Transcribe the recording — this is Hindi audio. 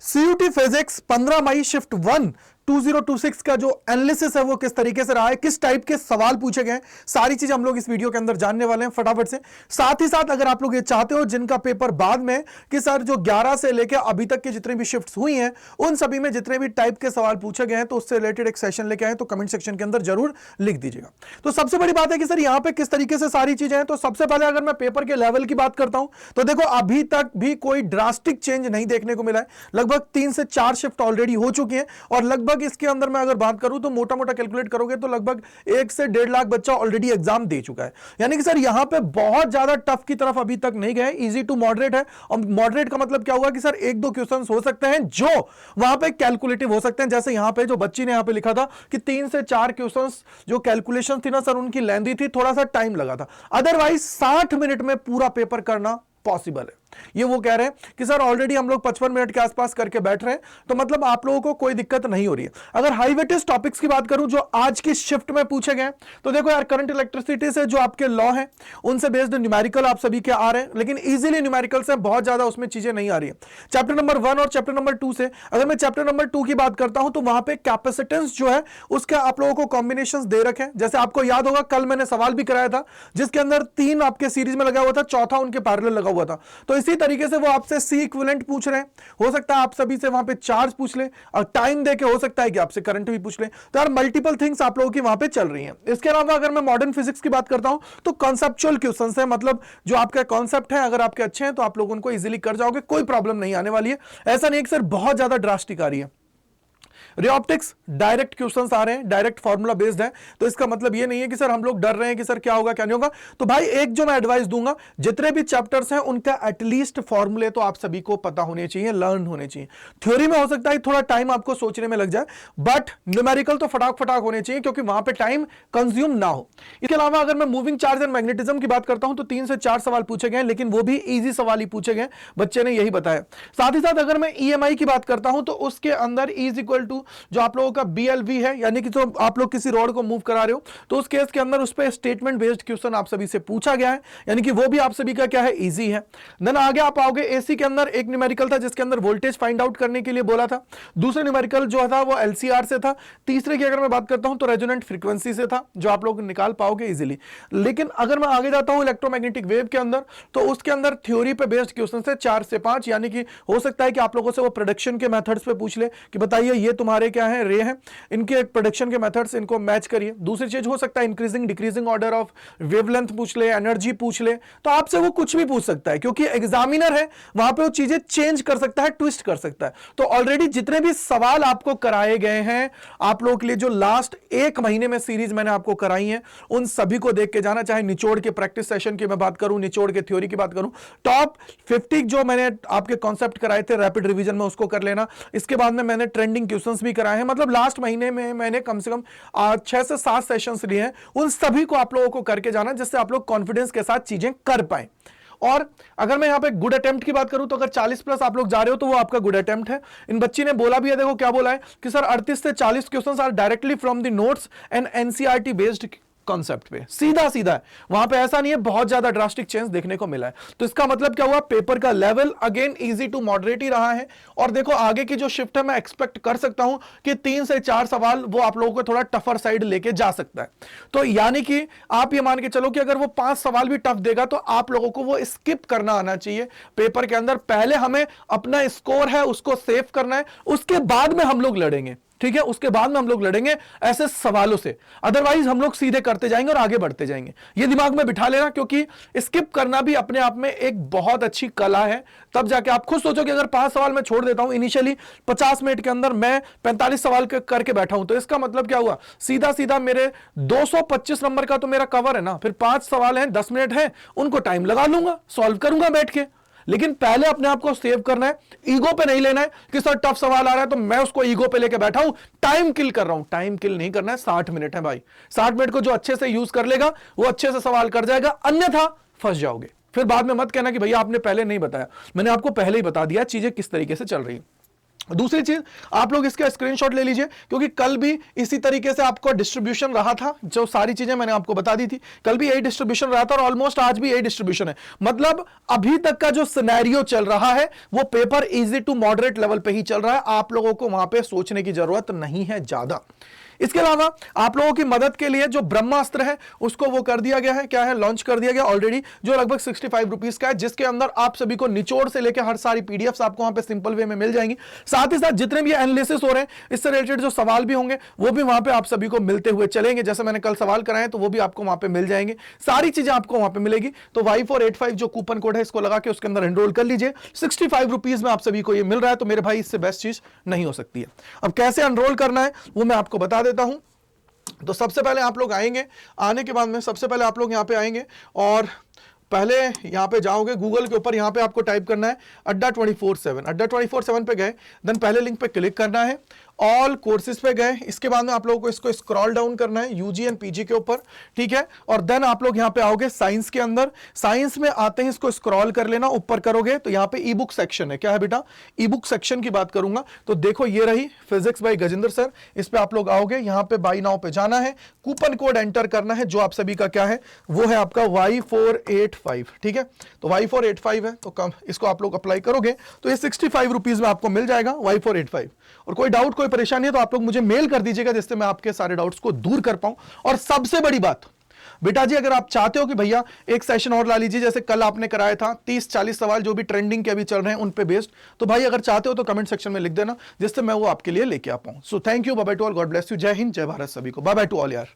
सीयूटी फिजिक्स 15 मई शिफ्ट 1 2026 का जो एनालिसिस है वो किस तरीके से रहा है, किस टाइप के सवाल पूछे गए, सारी चीजें हम लोग इस वीडियो के अंदर जानने वाले हैं फटाफट से। साथ ही साथ अगर आप लोग ये चाहते हो जिनका पेपर बाद में कि सर जो 11 से लेकर अभी तक की जितनी भी शिफ्ट्स हुई हैं उन सभी में जितने भी टाइप के सवाल पूछे गए हैं तो उससे रिलेटेड एक सेशन लेके आए तो कमेंट सेक्शन के अंदर जरूर लिख दीजिएगा। तो सबसे बड़ी बात है कि सर यहां पे किस तरीके से सारी चीजें हैं। तो सबसे पहले अगर मैं पेपर के लेवल की बात करता हूं तो देखो अभी तक भी कोई ड्रास्टिक चेंज नहीं देखने को मिला है। लगभग 3 से 4 शिफ्ट ऑलरेडी हो चुकी हैं और लगभग इसके अंदर मैं अगर बात करूं तो मोटा मोटा कैलकुलेट करोगे तो लगभग 1 से 1.5 लाख बच्चा ऑलरेडी एग्जाम दे चुका है। यानी कि सर यहां पे बहुत ज्यादा टफ की तरफ अभी तक नहीं गए, इजी टू मॉडरेट है। और मॉडरेट का मतलब क्या हुआ कि सर 1-2 क्वेश्चंस हो सकते हैं जो वहां पे कैलकुलेटिव हो सकते हैं। जैसे यहां पे जो बच्ची ने यहां पे लिखा था कि 3 से 4 क्वेश्चंस जो कैलकुलेशन थी ना सर उनकी लेंथी थी, थोड़ा सा टाइम लगा था। अदरवाइज 60 मिनट में पूरा पेपर करना पॉसिबल है। ये वो कह रहे हैं कि सर ऑलरेडी हम लोग 55 मिनट के आसपास करके बैठ रहे हैं, तो मतलब आप लोगों को कोई दिक्कत नहीं हो रही है। अगर हाई वेटेज टॉपिक्स की बात करूं जो आज की शिफ्ट में पूछे गए तो देखो यार करंट इलेक्ट्रिसिटी से जो आपके लॉ हैं उनसे बेस्ड न्यूमेरिकल आप सभी के आ रहे हैं, लेकिन इजीली न्यूमेरिकल से बहुत ज्यादा उसमें चीजें नहीं आ रही है। चैप्टर नंबर 1 और चैप्टर नंबर 2 से अगर मैं चैप्टर नंबर 2 की बात करता हूं तो वहां पे कैपेसिटेंस जो है उसके आप लोगों को कॉम्बिनेशंस दे रखे हैं। जैसे आपको याद होगा कल मैंने सवाल भी कराया था जिसके अंदर 3 आपके सीरीज में लगा हुआ था, चौथा उनके पैरेलल लगा हुआ था। तो इसी तरीके से वो आपसे सी इक्विवेलेंट पूछ रहे हैं, हो सकता है आप सभी से वहां पे चार्ज पूछ ले और टाइम देके हो सकता है कि आपसे करंट भी पूछ ले। तो यार मल्टीपल थिंग्स आप लोगों की वहां पे चल रही हैं। इसके अलावा अगर मैं मॉडर्न फिजिक्स की बात करता हूं तो कॉन्सेप्चुअल क्वेश्चंस है, मतलब जो आपका कॉन्सेप्ट है अगर आपके अच्छे हैं तो आप लोग उनको इजीली कर जाओगे, कोई प्रॉब्लम नहीं आने वाली है। ऐसा नहीं कि सर बहुत ज्यादा ड्रास्टिक आ रही है। रे ऑप्टिक्स डायरेक्ट क्वेश्चंस आ रहे हैं, डायरेक्ट फॉर्मूला बेस्ड है, तो इसका मतलब ये नहीं है कि सर हम लोग डर रहे हैं कि सर क्या होगा क्या नहीं होगा। तो भाई एक जो मैं एडवाइस दूंगा, जितने भी चैप्टर्स हैं उनका एटलीस्ट फॉर्मूले तो आप सभी को पता होने चाहिए, लर्न होने चाहिए। थ्योरी में हो सकता है थोड़ा टाइम आपको सोचने में लग जाए, बट न्यूमेरिकल तो फटाक फटाक होने चाहिए क्योंकि वहां पे टाइम कंज्यूम ना हो। इसके अलावा अगर मैं मूविंग चार्ज एंड मैग्नेटिज्म की बात करता हूं तो 3 से 4 सवाल पूछे गए, लेकिन वो भी इजी सवाल ही पूछे गए, बच्चे ने यही बताया। साथ ही साथ अगर मैं ईएमआई की बात करता हूं तो उसके अंदर इज इक्वल टू जो आप लोगों का बीएलवी है, यानी कि जो आप लोग किसी रोड को मूव करा रहे हो तो उस केस के अंदर उस पे स्टेटमेंट बेस्ड क्वेश्चन आप सभी से पूछा गया है, यानी कि वो भी आप सभी का क्या है, इजी है। देन आगे आप आओगे एसी के अंदर एक न्यूमेरिकल था जिसके अंदर वोल्टेज फाइंड आउट करने के लिए बोला था। दूसरा न्यूमेरिकल जो था वो एलसीआर से था। तीसरे की अगर मैं बात करता हूं तो रेजोनेंट फ्रीक्वेंसी से था, जो आप लोग निकाल पाओगे इजीली। लेकिन अगर मैं आगे जाता हूं इलेक्ट्रोमैग्नेटिक वेव के अंदर तो उसके अंदर थ्योरी पे बेस्ड क्वेश्चन है 4 से 5, यानी कि हो सकता है कि आप लोगों से वो प्रोडक्शन के मेथड्स पे पूछ ले कि बताइए ये तुम्हारे क्या है, रे है, इनके प्रोडक्शन के मेथड्स इनको मैच करिए। दूसरी चीज हो सकता है increasing decreasing order of wavelength पूछ ले, एनर्जी पूछ ले, तो आपसे वो कुछ भी पूछ सकता है क्योंकि एग्जामिनर है, वहां पे वो चीजें चेंज कर सकता है, ट्विस्ट कर सकता है। तो ऑलरेडी जितने भी सवाल आपको कराए गए हैं आप लोगों के लिए, जो लास्ट 1 महीने में सीरीज मैंने आपको कराई है उन सभी को देख के जाना, चाहे निचोड़ के प्रैक्टिस सेशन की मैं बात करूं, निचोड़ के थ्योरी की बात करूं, टॉप 50 जो मैंने आपके कॉन्सेप्ट कराए थे रैपिड रिवीजन में उसको कर लेना। इसके बाद में मैंने ट्रेंडिंग क्वेश्चंस भी कराए हैं, मतलब लास्ट महीने में मैंने कम से कम 6 से 7 सेशंस लिए हैं, उन सभी को आप लोगों को करके जाना जिससे आप लोग कॉन्फिडेंस के साथ चीजें कर पाए। और अगर मैं यहां पे गुड अटेम्प्ट की बात करूं तो अगर 40 प्लस आप लोग जा रहे हो तो वो आपका गुड अटेम्प्ट है। इन बच्ची ने बोला भी है, देखो क्या बोला है कि सर 38 से 40 questions are directly from the notes and NCERT based concept पे, सीधा सीधा है, वहां पे ऐसा नहीं है बहुत ज्यादा ड्रास्टिक चेंज देखने को मिला है। तो इसका मतलब क्या हुआ, पेपर का level again easy to moderate ही रहा है। और देखो आगे की जो शिफ्ट है मैं एक्सपेक्ट कर सकता हूं कि 3 से 4 सवाल वो आप लोगों को थोड़ा टफर साइड लेके जा सकता है। तो यानी कि आप ये मान के चलो कि अगर वो 5 सवाल भी टफ देगा तो आप लोगों को वो स्किप करना आना चाहिए पेपर के अंदर। पहले हमें अपना स्कोर है उसको सेव करना है, उसके बाद में हम लोग लड़ेंगे, ठीक है, उसके बाद में हम लोग लड़ेंगे ऐसे सवालों से। अदरवाइज हम लोग सीधे करते जाएंगे और आगे बढ़ते जाएंगे। ये दिमाग में बिठा लेना, क्योंकि स्किप करना भी अपने आप में एक बहुत अच्छी कला है। तब जाके आप खुद सोचो कि अगर 5 सवाल मैं छोड़ देता हूं इनिशियली 50 मिनट के अंदर, मैं 45 सवाल करके बैठा हूं, तो इसका मतलब क्या हुआ, सीधा सीधा मेरे 225 नंबर का तो मेरा कवर है ना। फिर 5 सवाल हैं, 10 मिनट है, उनको टाइम लगा लूंगा, सॉल्व करूंगा बैठ के। लेकिन पहले अपने आप को सेव करना है, ईगो पे नहीं लेना है कि सर टफ सवाल आ रहा है तो मैं उसको ईगो पे लेके बैठा हूं, टाइम किल कर रहा हूं। टाइम किल नहीं करना है, 60 मिनट है भाई। 60 मिनट को जो अच्छे से यूज कर लेगा वो अच्छे से सवाल कर जाएगा, अन्यथा फंस जाओगे। फिर बाद में मत कहना कि भैया आपने पहले नहीं बताया, मैंने आपको पहले ही बता दिया चीजें किस तरीके से चल रही है। दूसरी चीज, आप लोग इसका स्क्रीनशॉट ले लीजिए, क्योंकि कल भी इसी तरीके से आपको डिस्ट्रीब्यूशन रहा था, जो सारी चीजें मैंने आपको बता दी थी, कल भी यही डिस्ट्रीब्यूशन रहा था और ऑलमोस्ट आज भी यही डिस्ट्रीब्यूशन है। मतलब अभी तक का जो सिनेरियो चल रहा है वो paper easy to moderate level पे ही चल रहा है, आप लोगों को वहां पे सोचने की जरूरत नहीं है ज्यादा। इसके अलावा आप लोगों की मदद के लिए जो ब्रह्मास्त्र है उसको वो कर दिया गया है, क्या है, लॉन्च कर दिया गया ऑलरेडी, जो लगभग 65 रुपीज का है, जिसके अंदर आप सभी को निचोड़ से लेकर हर सारी पीडीएफ्स आपको वहां पे सिंपल वे में मिल जाएंगी। साथ ही साथ जितने भी एनालिसिस हो रहे हैं इससे रिलेटेड जो सवाल भी होंगे वो भी वहां पे आप सभी को मिलते हुए चलेंगे। जैसे मैंने कल सवाल कराए तो वो भी आपको वहां पे मिल जाएंगे, सारी चीजें आपको वहां पे मिलेगी। तो Y485 जो कूपन कोड है इसको लगा के उसके अंदर एनरोल कर लीजिए, 65 रुपीज में आप सभी को ये मिल रहा है। तो मेरे भाई इससे बेस्ट चीज नहीं हो सकती है। अब कैसे एनरोल करना है वो मैं आपको बता देता हूं। तो सबसे पहले आप लोग आएंगे, आने के बाद में सबसे पहले आप लोग यहां पे आएंगे और पहले यहां पे जाओगे गूगल के ऊपर, यहां पे आपको टाइप करना है अड्डा 24/7। अड्डा 24/7 पे गए, देन पहले लिंक पे क्लिक करना है, ऑल कोर्सेज पे गए, इसके बाद में आप लोगों को इसको स्क्रॉल डाउन करना है यूजी एंड पीजी के ऊपर, ठीक है। और देन आप लोग यहां पे आओगे साइंस के अंदर, साइंस में आते हैं इसको स्क्रॉल कर लेना, ऊपर करोगे तो यहां पे ई बुक सेक्शन है, क्या है बेटा, ई बुक सेक्शन की बात करूंगा तो देखो ये रही फिजिक्स बाय गजेंद्र सर, इस पे आप लोग आओगे, यहां पे बाय नाउ पे जाना है, कूपन कोड एंटर करना है जो आप सभी का क्या है वो है आपका Y485, ठीक है। तो Y485 है, तो कम इसको आप लोग अप्लाई करोगे तो ये 65 रुपीज में आपको मिल जाएगा Y485। और कोई डाउट कोई परेशानी है तो आप लोग मुझे मेल कर दीजिएगा, जिससे मैं आपके सारे डाउट्स को दूर कर पाऊं। और सबसे बड़ी बात बेटा जी, अगर आप चाहते हो कि भैया एक सेशन और ला लीजिए, जैसे कल आपने कराया था 30-40 सवाल जो भी ट्रेंडिंग के अभी चल रहे हैं उन पे बेस्ड, तो भाई अगर चाहते हो तो कमेंट सेक्शन में लिख देना, जिससे मैं वो आपके लिए लेके आ पाऊं। So thank you, bye bye to all, God bless you, जय हिंद, जय भारत सभी को, बाय बाय टू ऑल यार।